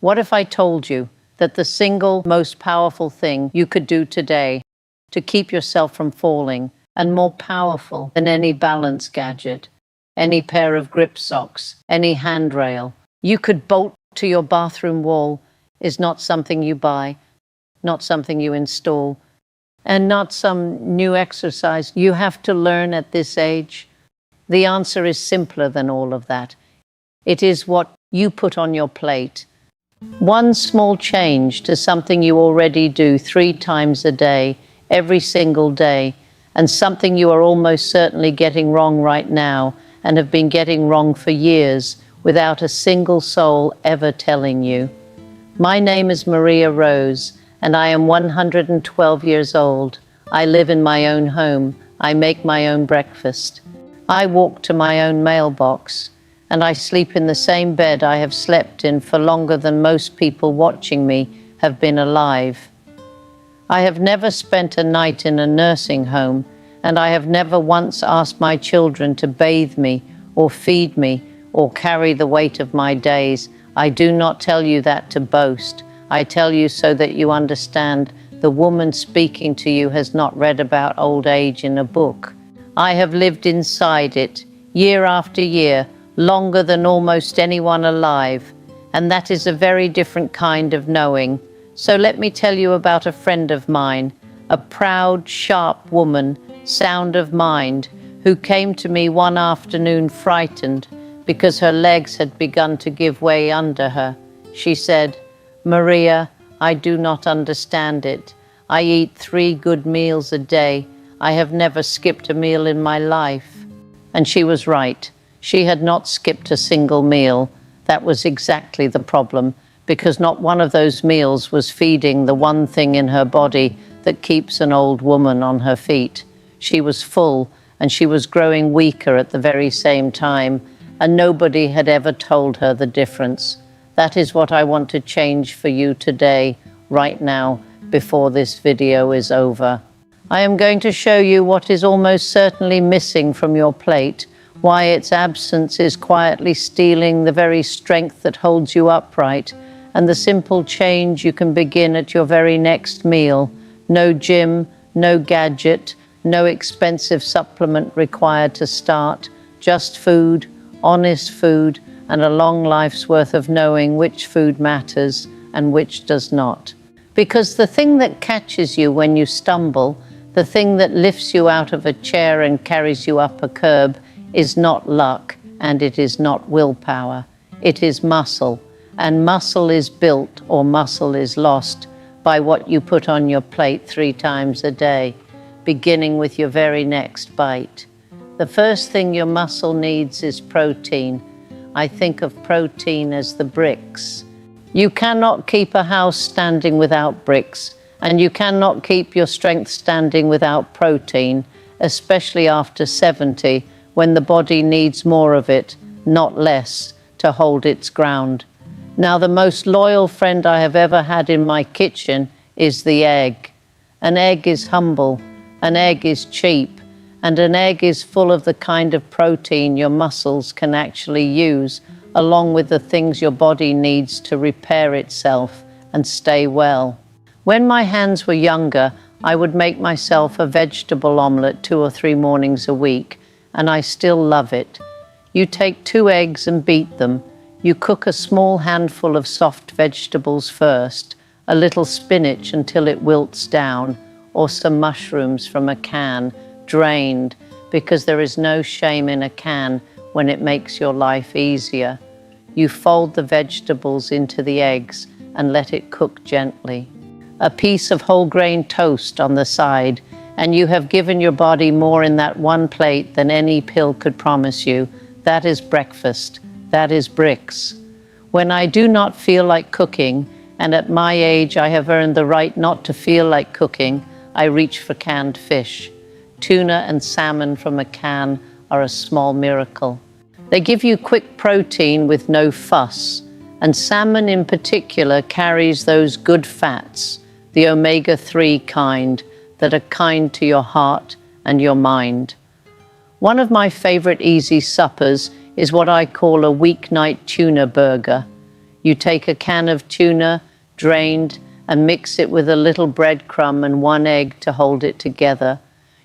What if I told you that the single most powerful thing you could do today to keep yourself from falling, and more powerful than any balance gadget, any pair of grip socks, any handrail you could bolt to your bathroom wall, is not something you buy, not something you install, and not some new exercise you have to learn at this age? The answer is simpler than all of that. It is what you put on your plate. One small change to something you already do 3 times a day, every single day, and something you are almost certainly getting wrong right now and have been getting wrong for years without a single soul ever telling you. My name is Maria Rose, and I am 112 years old. I live in my own home. I make my own breakfast. I walk to my own mailbox, and I sleep in the same bed I have slept in for longer than most people watching me have been alive. I have never spent a night in a nursing home, and I have never once asked my children to bathe me or feed me or carry the weight of my days. I do not tell you that to boast. I tell you so that you understand the woman speaking to you has not read about old age in a book. I have lived inside it, year after year, longer than almost anyone alive, and that is a very different kind of knowing. So let me tell you about a friend of mine, a proud, sharp woman, sound of mind, who came to me one afternoon frightened because her legs had begun to give way under her. She said, "Maria, I do not understand it. I eat 3 good meals a day. I have never skipped a meal in my life." And she was right. She had not skipped a single meal. That was exactly the problem, because not one of those meals was feeding the one thing in her body that keeps an old woman on her feet. She was full, and she was growing weaker at the very same time, and nobody had ever told her the difference. That is what I want to change for you today, right now, before this video is over. I am going to show you what is almost certainly missing from your plate, why its absence is quietly stealing the very strength that holds you upright, and the simple change you can begin at your very next meal. No gym, no gadget, no expensive supplement required to start, just food, honest food, and a long life's worth of knowing which food matters and which does not. Because the thing that catches you when you stumble, the thing that lifts you out of a chair and carries you up a curb, is not luck, and it is not willpower. It is muscle, and muscle is built or muscle is lost by what you put on your plate 3 times a day, beginning with your very next bite. The first thing your muscle needs is protein. I think of protein as the bricks. You cannot keep a house standing without bricks, and you cannot keep your strength standing without protein, especially after 70, when the body needs more of it, not less, to hold its ground. Now, the most loyal friend I have ever had in my kitchen is the egg. An egg is humble, an egg is cheap, and an egg is full of the kind of protein your muscles can actually use, along with the things your body needs to repair itself and stay well. When my hands were younger, I would make myself a vegetable omelette 2 or 3 mornings a week, and I still love it. You take 2 eggs and beat them. You cook a small handful of soft vegetables first, a little spinach until it wilts down, or some mushrooms from a can, drained, because there is no shame in a can when it makes your life easier. You fold the vegetables into the eggs and let it cook gently. A piece of whole grain toast on the side, and you have given your body more in that one plate than any pill could promise you. That is breakfast. That is bricks. When I do not feel like cooking, and at my age I have earned the right not to feel like cooking, I reach for canned fish. Tuna and salmon from a can are a small miracle. They give you quick protein with no fuss, and salmon in particular carries those good fats, the omega-3 kind, that are kind to your heart and your mind. One of my favorite easy suppers is what I call a weeknight tuna burger. You take a can of tuna, drained, and mix it with a little breadcrumb and 1 egg to hold it together.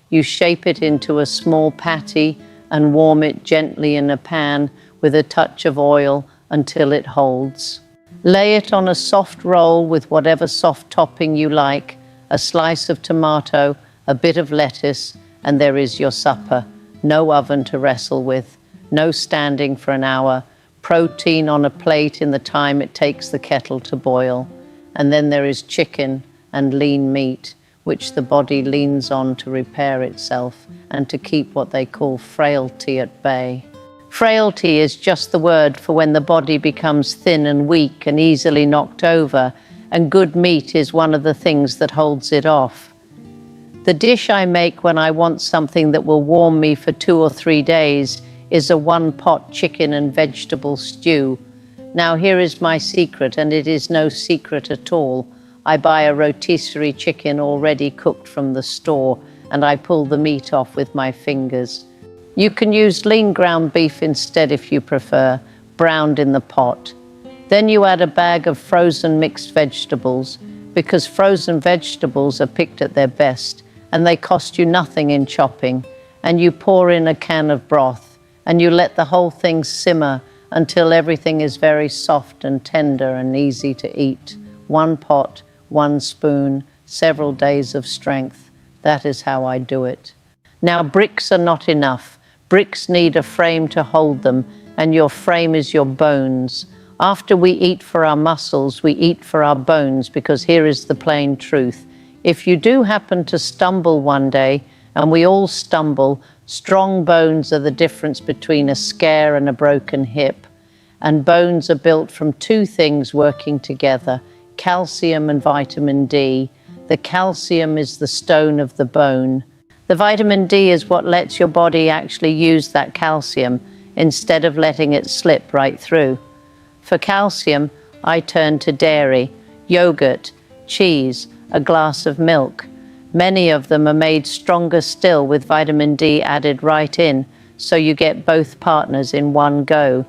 You shape it into a small patty and warm it gently in a pan with a touch of oil until it holds. Lay it on a soft roll with whatever soft topping you like, a slice of tomato, a bit of lettuce, and there is your supper. No oven to wrestle with, no standing for an hour, protein on a plate in the time it takes the kettle to boil. And then there is chicken and lean meat, which the body leans on to repair itself and to keep what they call frailty at bay. Frailty is just the word for when the body becomes thin and weak and easily knocked over, and good meat is one of the things that holds it off. The dish I make when I want something that will warm me for 2 or 3 days is a 1-pot chicken and vegetable stew. Now here is my secret, and it is no secret at all. I buy a rotisserie chicken already cooked from the store, and I pull the meat off with my fingers. You can use lean ground beef instead if you prefer, browned in the pot. Then you add a bag of frozen mixed vegetables, because frozen vegetables are picked at their best, and they cost you nothing in chopping. And you pour in a can of broth, and you let the whole thing simmer until everything is very soft and tender and easy to eat. 1 pot, 1 spoon, several days of strength. That is how I do it. Now, bricks are not enough. Bricks need a frame to hold them, and your frame is your bones. After we eat for our muscles, we eat for our bones, because here is the plain truth. If you do happen to stumble one day, and we all stumble, strong bones are the difference between a scare and a broken hip. And bones are built from 2 things working together, calcium and vitamin D. The calcium is the stone of the bone. The vitamin D is what lets your body actually use that calcium instead of letting it slip right through. For calcium, I turn to dairy, yogurt, cheese, a glass of milk. Many of them are made stronger still with vitamin D added right in, so you get both partners in one go.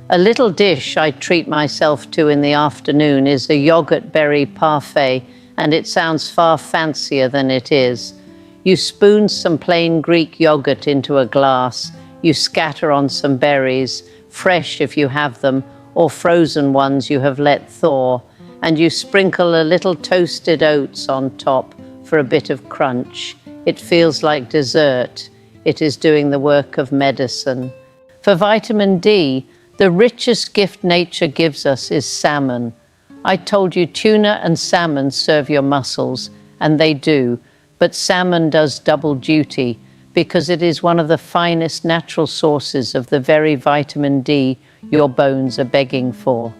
A little dish I treat myself to in the afternoon is a yogurt berry parfait, and it sounds far fancier than it is. You spoon some plain Greek yogurt into a glass. You scatter on some berries, fresh if you have them, or frozen ones you have let thaw, and you sprinkle a little toasted oats on top for a bit of crunch. It feels like dessert. It is doing the work of medicine. For vitamin D, the richest gift nature gives us is salmon. I told you tuna and salmon serve your muscles, and they do. But salmon does double duty because it is one of the finest natural sources of the very vitamin D your bones are begging for.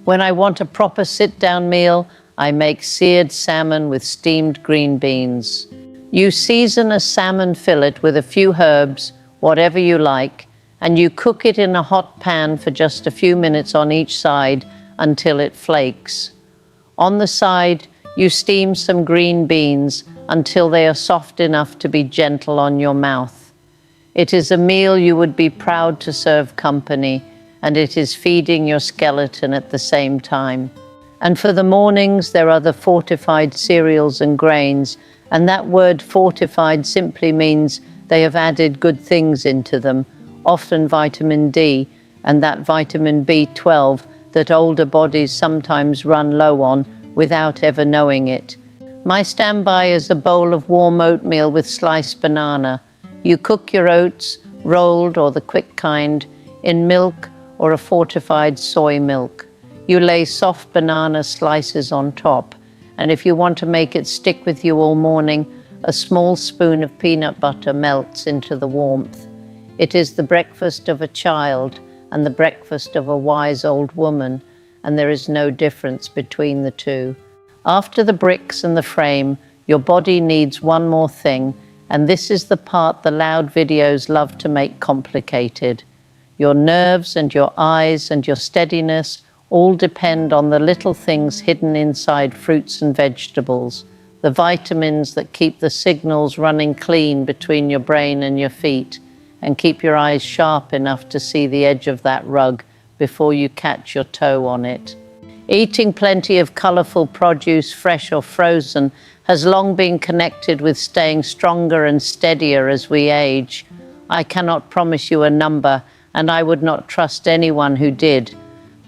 When I want a proper sit-down meal, I make seared salmon with steamed green beans. You season a salmon fillet with a few herbs, whatever you like, and you cook it in a hot pan for just a few minutes on each side until it flakes. On the side, you steam some green beans until they are soft enough to be gentle on your mouth. It is a meal you would be proud to serve company, and it is feeding your skeleton at the same time. And for the mornings, there are the fortified cereals and grains, and that word fortified simply means they have added good things into them, often vitamin D and that vitamin B12 that older bodies sometimes run low on without ever knowing it. My standby is a bowl of warm oatmeal with sliced banana. You cook your oats, rolled or the quick kind, in milk or a fortified soy milk. You lay soft banana slices on top, and if you want to make it stick with you all morning, a small spoon of peanut butter melts into the warmth. It is the breakfast of a child and the breakfast of a wise old woman, and there is no difference between the two. After the bricks and the frame, your body needs one more thing, and this is the part the loud videos love to make complicated. Your nerves and your eyes and your steadiness all depend on the little things hidden inside fruits and vegetables, the vitamins that keep the signals running clean between your brain and your feet, and keep your eyes sharp enough to see the edge of that rug before you catch your toe on it. Eating plenty of colorful produce, fresh or frozen, has long been connected with staying stronger and steadier as we age. I cannot promise you a number, and I would not trust anyone who did.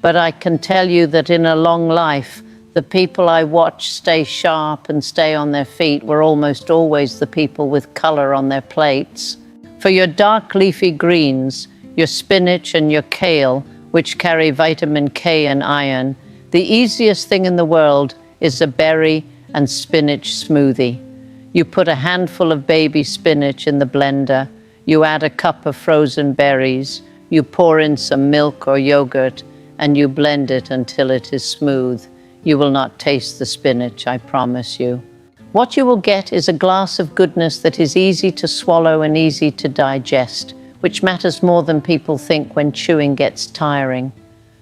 But I can tell you that in a long life, the people I watch stay sharp and stay on their feet were almost always the people with color on their plates. For your dark leafy greens, your spinach and your kale, which carry vitamin K and iron, the easiest thing in the world is a berry and spinach smoothie. You put a handful of baby spinach in the blender, you add a cup of frozen berries, you pour in some milk or yogurt, and you blend it until it is smooth. You will not taste the spinach, I promise you. What you will get is a glass of goodness that is easy to swallow and easy to digest, which matters more than people think when chewing gets tiring.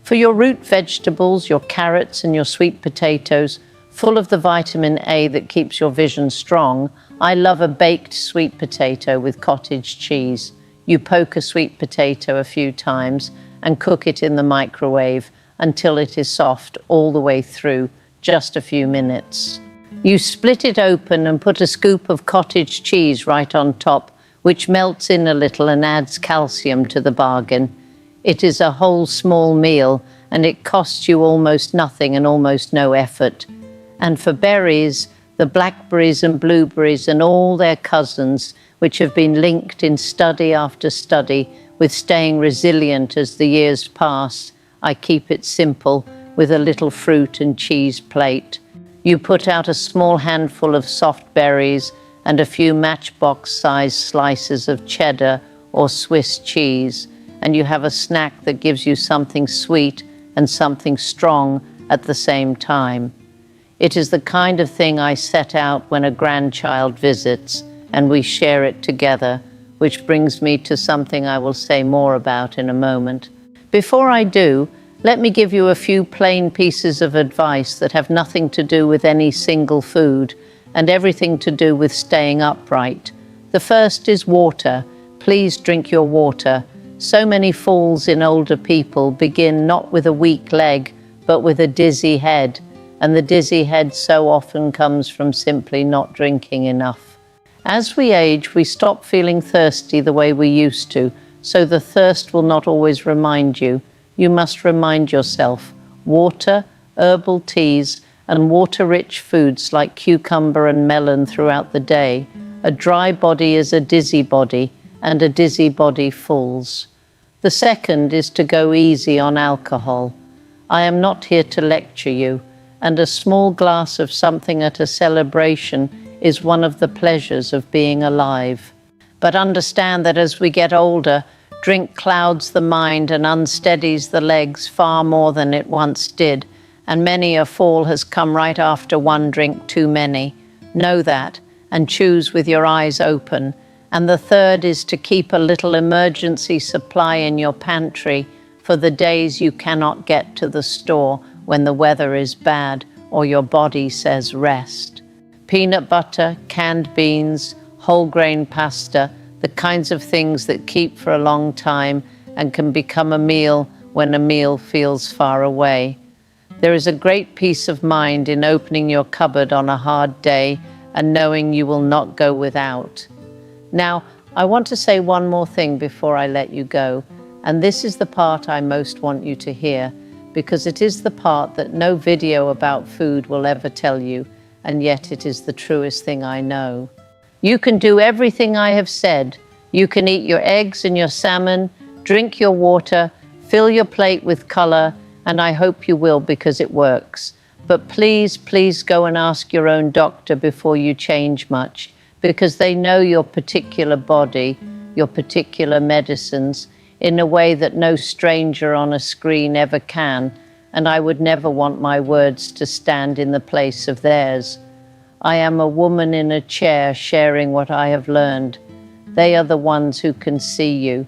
For your root vegetables, your carrots and your sweet potatoes, full of the vitamin A that keeps your vision strong, I love a baked sweet potato with cottage cheese. You poke a sweet potato a few times and cook it in the microwave until it is soft all the way through, just a few minutes. You split it open and put a scoop of cottage cheese right on top, which melts in a little and adds calcium to the bargain. It is a whole small meal, and it costs you almost nothing and almost no effort. And for berries, the blackberries and blueberries and all their cousins, which have been linked in study after study with staying resilient as the years pass, I keep it simple with a little fruit and cheese plate. You put out a small handful of soft berries and a few matchbox-sized slices of cheddar or Swiss cheese, and you have a snack that gives you something sweet and something strong at the same time. It is the kind of thing I set out when a grandchild visits, and we share it together, which brings me to something I will say more about in a moment. Before I do, let me give you a few plain pieces of advice that have nothing to do with any single food and everything to do with staying upright. The first is water. Please drink your water. So many falls in older people begin not with a weak leg, but with a dizzy head, and the dizzy head so often comes from simply not drinking enough. As we age, we stop feeling thirsty the way we used to, so the thirst will not always remind you. You must remind yourself. Water, herbal teas, and water-rich foods like cucumber and melon throughout the day. A dry body is a dizzy body, and a dizzy body falls. The second is to go easy on alcohol. I am not here to lecture you, and a small glass of something at a celebration is one of the pleasures of being alive. But understand that as we get older, drink clouds the mind and unsteadies the legs far more than it once did, and many a fall has come right after one drink too many. Know that, and choose with your eyes open. And the third is to keep a little emergency supply in your pantry for the days you cannot get to the store when the weather is bad or your body says rest. Peanut butter, canned beans, whole grain pasta, the kinds of things that keep for a long time and can become a meal when a meal feels far away. There is a great peace of mind in opening your cupboard on a hard day and knowing you will not go without. Now, I want to say one more thing before I let you go, and this is the part I most want you to hear, because it is the part that no video about food will ever tell you, and yet it is the truest thing I know. You can do everything I have said. You can eat your eggs and your salmon, drink your water, fill your plate with color, and I hope you will because it works. But please, please go and ask your own doctor before you change much, because they know your particular body, your particular medicines, in a way that no stranger on a screen ever can, and I would never want my words to stand in the place of theirs. I am a woman in a chair sharing what I have learned. They are the ones who can see you.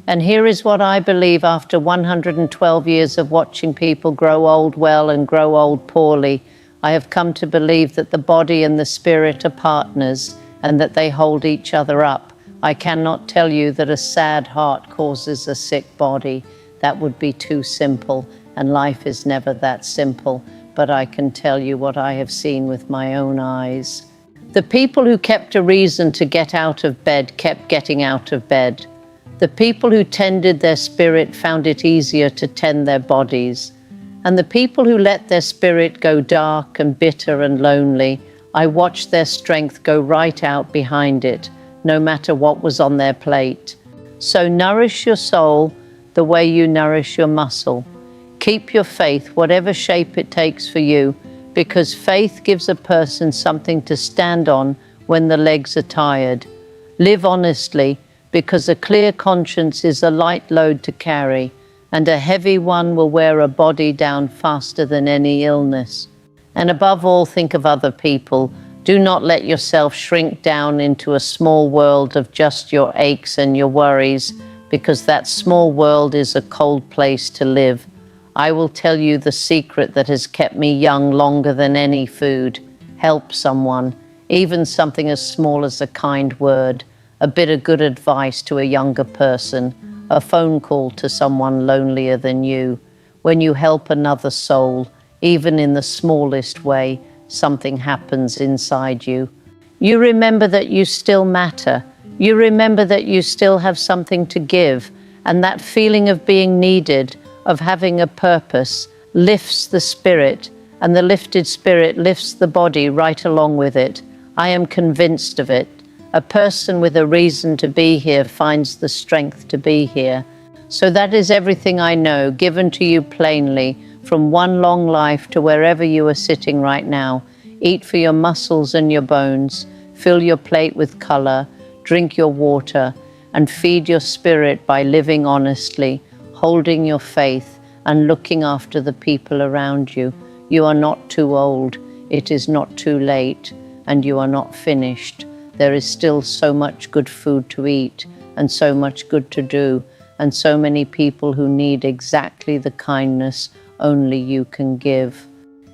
And here is what I believe after 112 years of watching people grow old well and grow old poorly. I have come to believe that the body and the spirit are partners and that they hold each other up. I cannot tell you that a sad heart causes a sick body. That would be too simple. and life is never that simple, but I can tell you what I have seen with my own eyes. The people who kept a reason to get out of bed kept getting out of bed. The people who tended their spirit found it easier to tend their bodies. And the people who let their spirit go dark and bitter and lonely, I watched their strength go right out behind it, no matter what was on their plate. So nourish your soul the way you nourish your muscle. Keep your faith, whatever shape it takes for you, because faith gives a person something to stand on when the legs are tired. Live honestly, because a clear conscience is a light load to carry, and a heavy one will wear a body down faster than any illness. And above all, think of other people. Do not let yourself shrink down into a small world of just your aches and your worries, because that small world is a cold place to live. I will tell you the secret that has kept me young longer than any food. Help someone, even something as small as a kind word, a bit of good advice to a younger person, a phone call to someone lonelier than you. When you help another soul, even in the smallest way, something happens inside you. You remember that you still matter. You remember that you still have something to give, and that feeling of being needed, of having a purpose, lifts the spirit, and the lifted spirit lifts the body right along with it. I am convinced of it. A person with a reason to be here finds the strength to be here. So that is everything I know, given to you plainly, from one long life to wherever you are sitting right now. Eat for your muscles and your bones, fill your plate with color, drink your water, and feed your spirit by living honestly, holding your faith, and looking after the people around you. You are not too old, it is not too late, and you are not finished. There is still so much good food to eat, and so much good to do, and so many people who need exactly the kindness only you can give.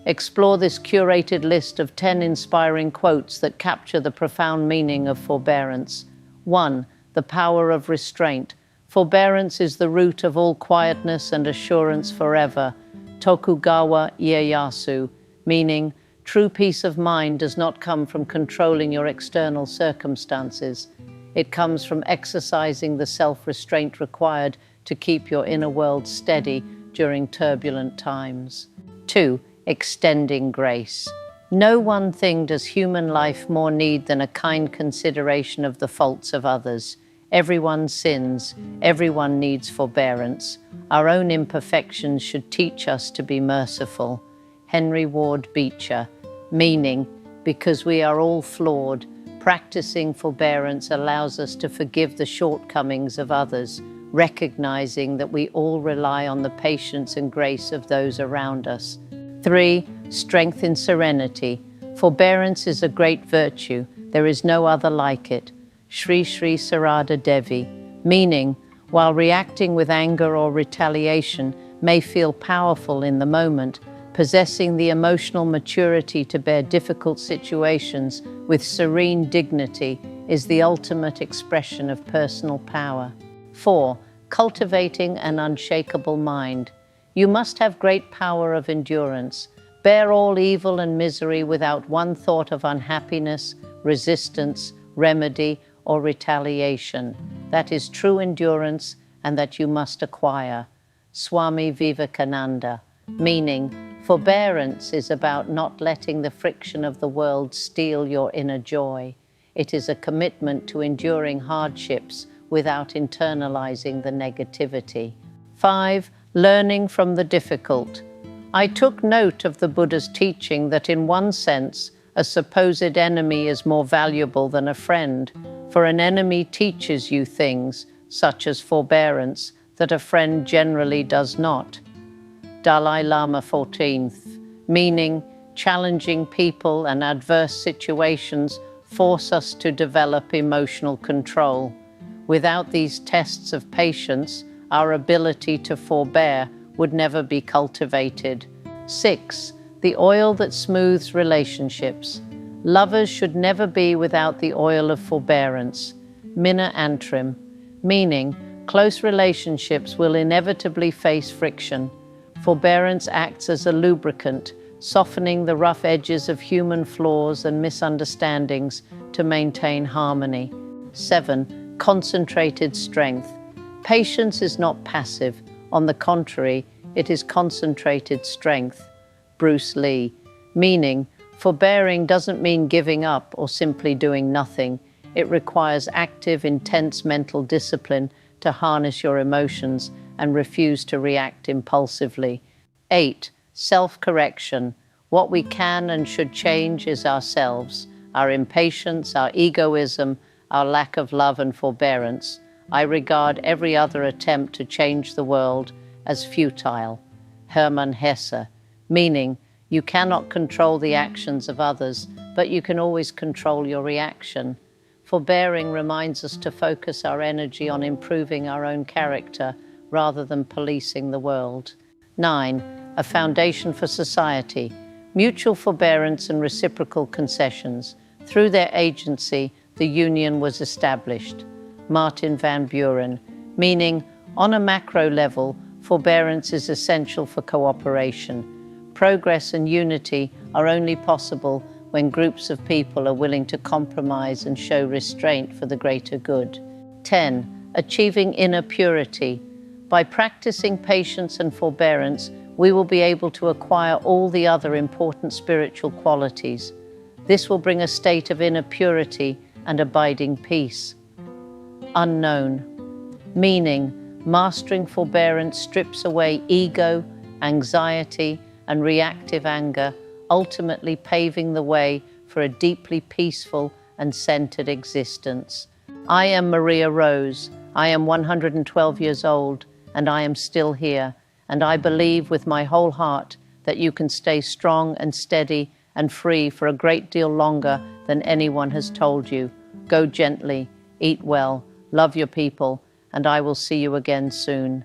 Explore this curated list of 10 inspiring quotes that capture the profound meaning of forbearance. 1. The power of restraint. Forbearance is the root of all quietness and assurance forever. Tokugawa Ieyasu, meaning, true peace of mind does not come from controlling your external circumstances. It comes from exercising the self-restraint required to keep your inner world steady during turbulent times. 2. Extending grace. No one thing does human life more need than a kind consideration of the faults of others. Everyone sins, everyone needs forbearance. Our own imperfections should teach us to be merciful. Henry Ward Beecher, meaning, because we are all flawed, practicing forbearance allows us to forgive the shortcomings of others, recognizing that we all rely on the patience and grace of those around us. 3. Strength in serenity. Forbearance is a great virtue. There is no other like it. Sri Sri Sarada Devi, meaning, while reacting with anger or retaliation may feel powerful in the moment, possessing the emotional maturity to bear difficult situations with serene dignity is the ultimate expression of personal power. 4. Cultivating an unshakable mind. You must have great power of endurance. Bear all evil and misery without one thought of unhappiness, resistance, remedy, or retaliation. That is true endurance, and that you must acquire. Swami Vivekananda, meaning, forbearance is about not letting the friction of the world steal your inner joy. It is a commitment to enduring hardships without internalizing the negativity. 5. Learning from the difficult. I took note of the Buddha's teaching that in one sense, a supposed enemy is more valuable than a friend, for an enemy teaches you things, such as forbearance, that a friend generally does not. Dalai Lama 14th, meaning, challenging people and adverse situations force us to develop emotional control. Without these tests of patience, our ability to forbear would never be cultivated. 6. The oil that smooths relationships. Lovers should never be without the oil of forbearance. Minna Antrim, meaning, close relationships will inevitably face friction. Forbearance acts as a lubricant, softening the rough edges of human flaws and misunderstandings to maintain harmony. 7. Concentrated strength. Patience is not passive. On the contrary, it is concentrated strength. Bruce Lee. Meaning, forbearing doesn't mean giving up or simply doing nothing. It requires active, intense mental discipline to harness your emotions and refuse to react impulsively. 8. Self-correction. What we can and should change is ourselves, our impatience, our egoism, our lack of love and forbearance. I regard every other attempt to change the world as futile. Hermann Hesse. Meaning, you cannot control the actions of others, but you can always control your reaction. Forbearing reminds us to focus our energy on improving our own character rather than policing the world. 9. A foundation for society. Mutual forbearance and reciprocal concessions. Through their agency, the union was established. Martin van Buren. Meaning, on a macro level, forbearance is essential for cooperation. Progress and unity are only possible when groups of people are willing to compromise and show restraint for the greater good. 10. Achieving inner purity. By practicing patience and forbearance, we will be able to acquire all the other important spiritual qualities. This will bring a state of inner purity and abiding peace. Unknown. Meaning, mastering forbearance strips away ego, anxiety, and reactive anger, ultimately paving the way for a deeply peaceful and centered existence. I am Maria Rose. I am 112 years old, and I am still here. And I believe with my whole heart that you can stay strong and steady and free for a great deal longer than anyone has told you. Go gently, eat well, love your people, and I will see you again soon.